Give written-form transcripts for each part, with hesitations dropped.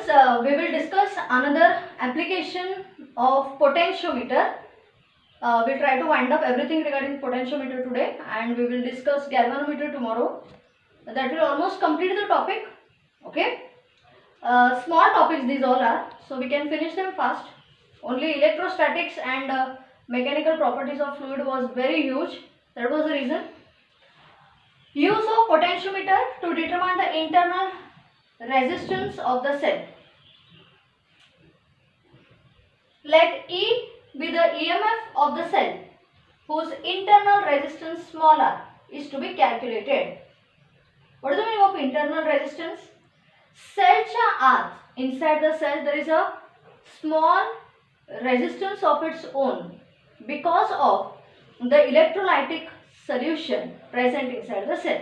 students, we will discuss another application of potentiometer. We'll try to wind up everything regarding potentiometer today, and we will discuss galvanometer tomorrow. That will almost complete the topic. Okay. Small topics these all are, so we can finish them fast. Only electrostatics and mechanical properties of fluid was very huge. That was the reason. Use of potentiometer to determine the internal resistance of the cell. Let E be the EMF of the cell whose internal resistance small r is to be calculated. What is the meaning of internal resistance? Cellच्या आत, inside the cell there is a small resistance of its own because of the electrolytic solution present inside the cell.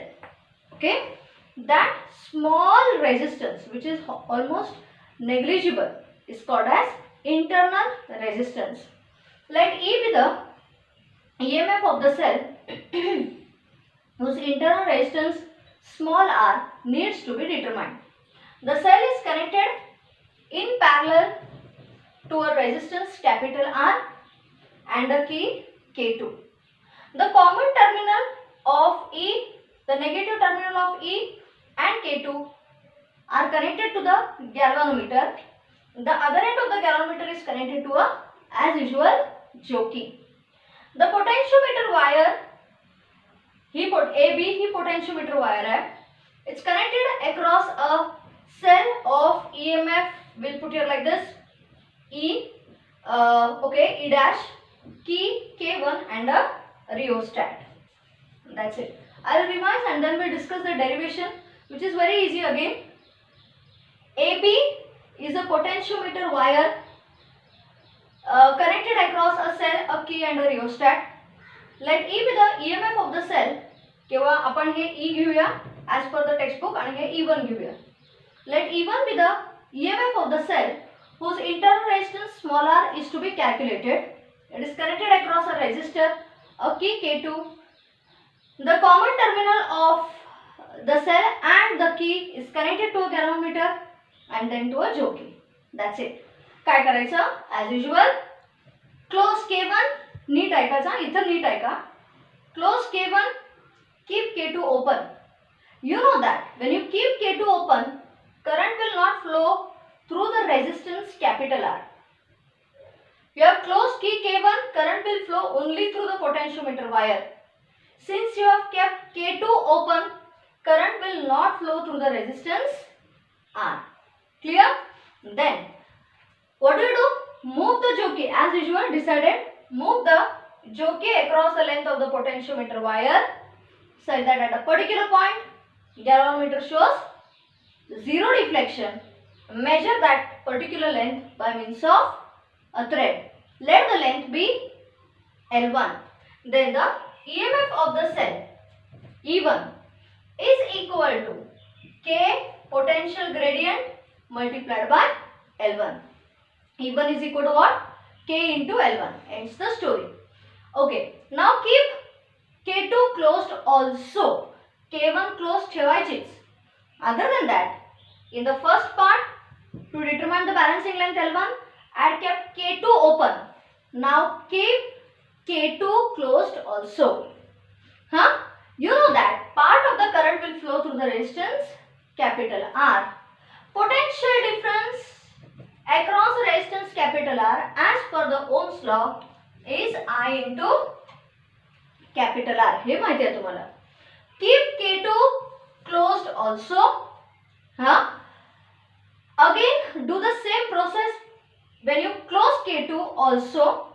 Okay, that small resistance, which is almost negligible, is called as internal resistance. Let E be the EMF of the cell whose internal resistance small r needs to be determined. The cell is connected in parallel to a resistance capital R and a key K2. The common terminal of E, the negative terminal of E and K2 are connected to the galvanometer. The other end of the galvanometer is connected to a, as usual, jockey. The potentiometer wire, AB potentiometer wire है. It's connected across a cell of EMF. We'll put here like this: E, E dash, key K1 and a rheostat. That's it. I'll revise and then we'll discuss the derivation, which is very easy again. AB is a potentiometer wire connected across a cell, a key and a rheostat. Let E be the EMF of the cell. केव्हा आपण हे E घेऊया as per the textbook आणि हे E1 घेऊया. Let E1 be the EMF of the cell whose internal resistance small r is to be calculated. It is connected across a resistor, a key K2. The common terminal of the cell and the key is connected to a galvanometer and then to a jockey. That's it. काय करायचं? As usual, close K1, NEET ऐकायचा, इथं NEET ऐका. Close K1, keep K2 open. You know that when you keep K2 open, current will not flow through the resistance capital R. You have closed key K1, current will flow only through the potentiometer wire. Since you have kept K2 open, current will not flow through the resistance R. Clear? Then, what do? Move the jockey as usual, decided. Move the jockey across the length of the potentiometer wire such that at a particular point, galvanometer shows zero deflection. Measure that particular length by means of a thread. Let the length be L1. Then the EMF of the cell E1 is equal to K potential gradient multiplied by L1. E1 is equal to what? K into L1. Ends the story. Okay. Now keep K2 closed also. K1 closed ठेवायचीच. Other than that, in the first part, to determine the balancing length L1, I had kept K2 open. Now keep K2 closed also. You know that part of the current will flow through the resistance capital R. Potential difference across the resistance capital R as per the Ohm's law is I into capital R. हे माहिती आहे तुम्हाला. Keep K2 closed also. Again, do the same process when you close K2 also.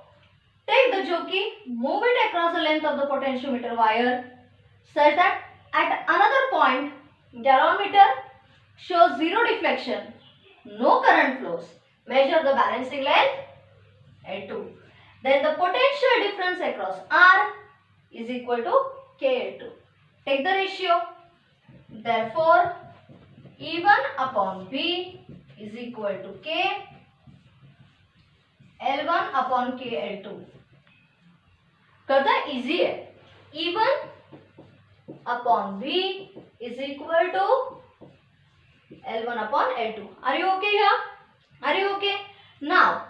Take the jockey, move it across the length of the potentiometer wire such that at another point, galvanometer shows zero deflection, no current flows. Measure the balancing length L2. Then the potential difference across R is equal to KL2. Take the ratio. Therefore, E1 upon B is equal to K L1 upon KL2. करता easy है. E1 upon V is equal to L1 upon L2. Are you okay here? Are you okay? Now,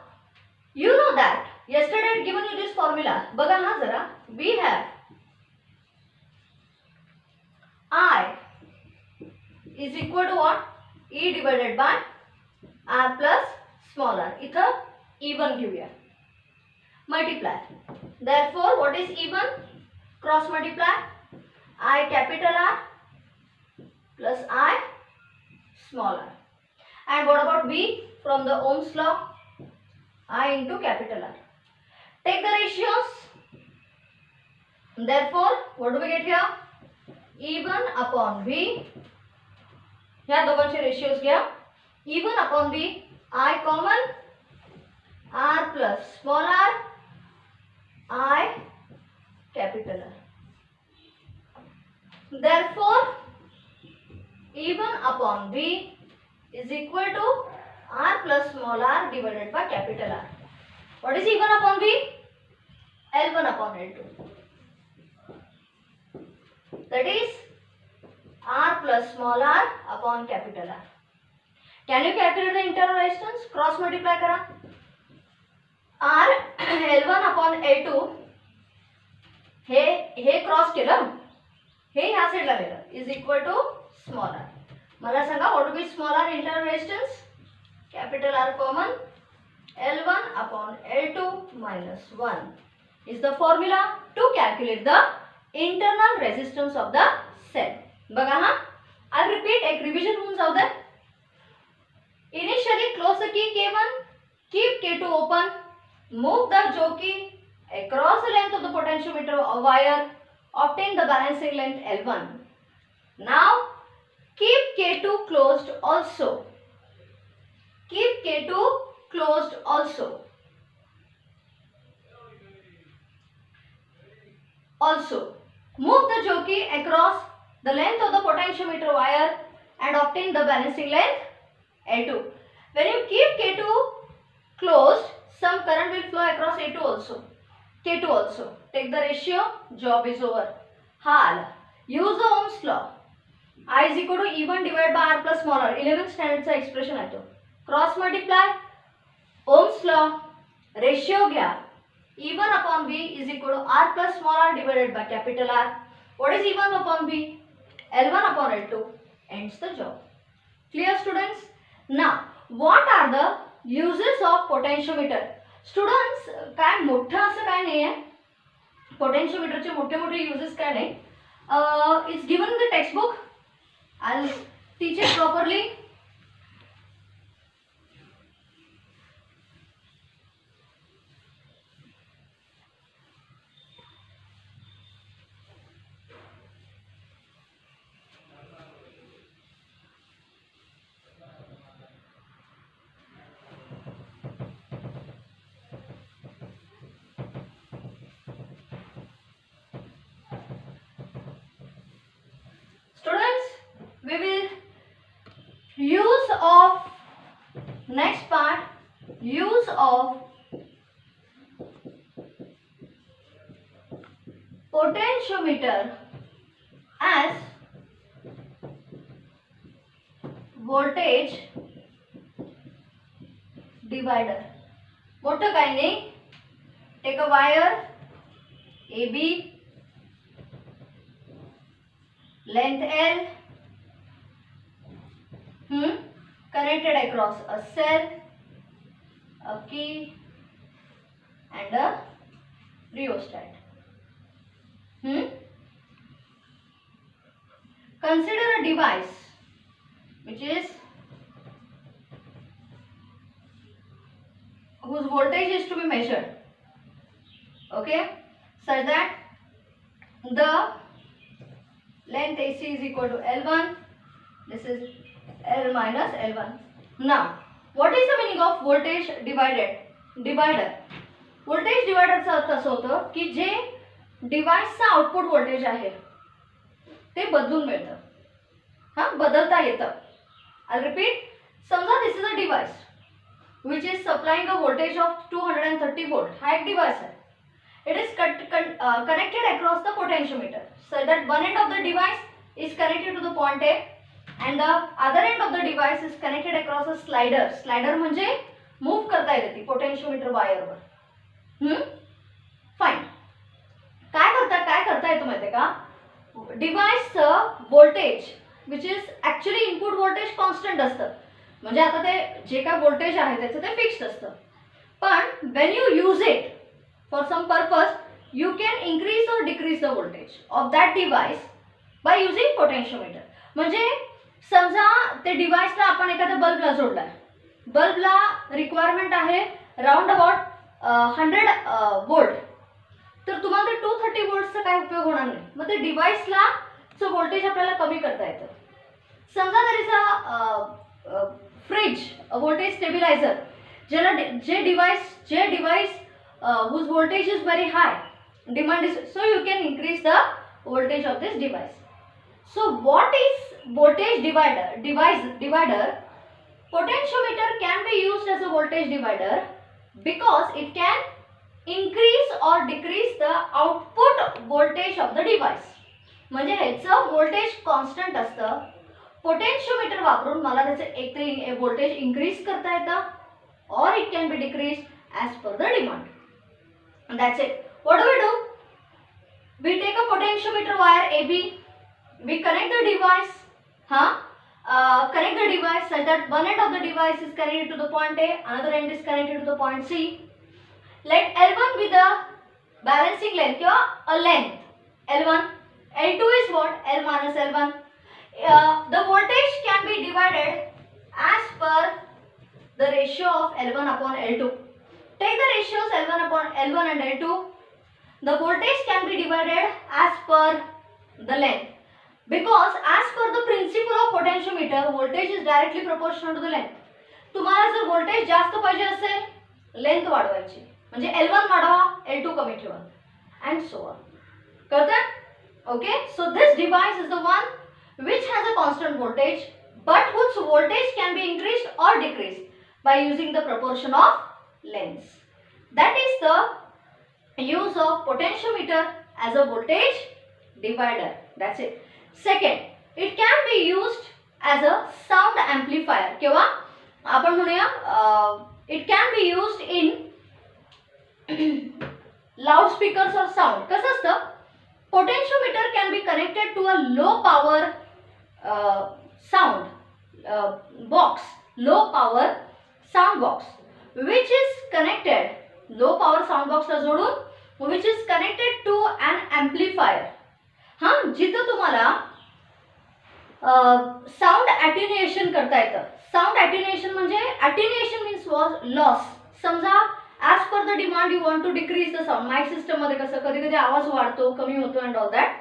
you know that yesterday I had given you this formula. बघा हा जरा. We have I is equal to what? E divided by R plus small r. इथं E1 घेऊया. Multiply. Therefore, what is E1? Cross multiply. I capital R plus I small r. And what about V? From the Ohm's law, I into capital R. Take the ratios. Therefore, what do we get here? E1 upon V. ह्या दोघांचे ratios घ्या. E1 upon V. I common. R plus small r. I capital R. Therefore, E1 upon V is equal to R plus small r divided by capital R. What is E1 upon V? L1 upon L2. That is R plus small r upon capital R. Can you calculate the internal resistance? Cross multiply करा. R L1 upon L2 हे cross केलं, हे ह्या साईडला गेलं, is equal to small R. मला सांगा what will be small R internal resistance? Capital R common. L1 upon L2 minus 1 is the formula to calculate the internal resistance of the cell. बघा हा, I'll repeat, एक revision होऊन जाऊ दे. Initially close the key K1, keep K2 open, move the jockey across the length of the potentiometer or wire, obtain the balancing length L1. Now keep K2 closed also. Keep K2 closed also. Also, move the jockey across the length of the potentiometer wire and obtain the balancing length L2. When you keep K2 closed, some current will flow across A2 also. K2 also. Take the ratio, job is over. Hal, use the Ohm's law. I is equal to E1 divided by R plus small r. 11th standard चा expression आहे तो. Cross multiply. Ohm's law, ratio घ्या. E1 upon V is equal to R plus small r divided by capital R. What is E1 upon V? L1 upon L2. Ends the job. Clear students? Now, what are the uses of potentiometer? Students, काय मोठं असं काय नाही आहे. पोटेन्शियोमीटरचे मोठे मोठे uses काय नाही. It's given in the textbook. I'll teach it properly. We will use of next part, use of potentiometer as voltage divider. मोठं काही नाही. Take a wire AB, length L, connected across a cell, a key and a rheostat. Consider a device which is whose voltage is to be measured, okay, such that the length AC is equal to L1. This is L minus L1. Now, what is the meaning of voltage divider? Voltage divider चा अर्थ असं होतं की जे डिव्हाइसचा output voltage आहे ते बदलून मिळतं. हा, बदलता येतं. I'll repeat. समजा this is a device which is supplying a voltage of 230 volt. हा एक डिव्हाइस आहे. It is connected across the potentiometer so that one end of the device is connected to the point A and the other end of the device is connected across a slider. Slider म्हणजे move करता येते ती potentiometer वायरवर. Fine. काय करता येतं माहितीये का, डिव्हाइसचं voltage which is actually input voltage constant असतं, म्हणजे आता ते जे काय व्होल्टेज आहे त्याचं ते फिक्स्ड असतं, पण when you use it for some purpose you can increase or decrease the voltage of that device by using potentiometer. म्हणजे समजा ते डिव्हाइसला आपण एखाद्या बल्बला जोडलाय, बल्बला रिक्वायरमेंट आहे राऊंड अबाउट 100 वोल्ट, तर तुम्हाला ते 230 वोल्टचा काय उपयोग होणार नाही, मग ते डिव्हाइसला व्होल्टेज आपल्याला कमी करता येतं. समजा there is a fridge, a voltage stabilizer, J device whose voltage is very high, demand is, so you can increase the voltage of this device. So what is voltage divider? Potentiometer can be used as a voltage divider because it can increase or decrease the output voltage of the device. म्हणजे ह्याचं voltage constant असतं, potentiometer वापरून मला त्याचे एक voltage increase करता येतं, or it can be decreased as per the demand. And that's it. What do? We take a potentiometer wire AB, we connect the device, connect the device such that one end of the device is connected to the point A, another end is connected to the point C. Let L1 be the balancing length, a length L1. L2 is what? L minus L1. The voltage can be divided as per the ratio of L1 upon L2. Take the ratios L1 upon L1 and L2. The voltage can be divided as per the length. Because as per the principle of potentiometer, voltage is directly proportional to the length. तुम्हाला जर voltage जास्त पाहिजे असेल, length वाढवायची, म्हणजे L1 वाढवा, L2 कमी ठेवा, and so on. कळतं? Okay, so this device is the one which has a constant voltage, but whose voltage can be increased or decreased by using the proportion of lengths. That is the use of potentiometer as a voltage divider. That's it. Second, it can be used as a sound amplifier. किंवा आपण म्हणूया it can be used in loudspeakers or sound. कसं असतं, potentiometer can be connected to a low power sound box, low power sound box, which is connected, low power sound box ला जोडून, which is connected to an amplifier. जिथं तुम्हाला sound attenuation करता येतं. Sound attenuation म्हणजे attenuation means loss. समजा as per the demand you want to decrease the sound. Mic system मध्ये कसं कधी कधी आवाज वाढतो, कमी होतो and all that.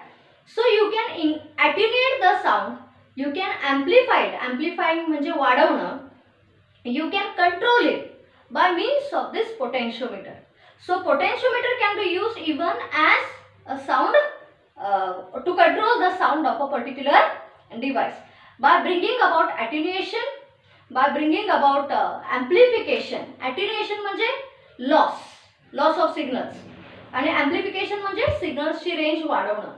So you can attenuate the sound. You can amplify it. Amplifying म्हणजे वाढवणं. You can control it by means of this potentiometer. So potentiometer can be used even as a sound to control the sound of a particular device by bringing about attenuation, by bringing about amplification. Attenuation म्हणजे loss of signals आणि amplification म्हणजे सिग्नल्सची range वाढवणं,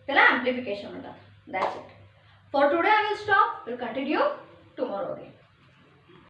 त्याला amplification म्हणतात. That's it. For today I will stop. Will continue tomorrow again.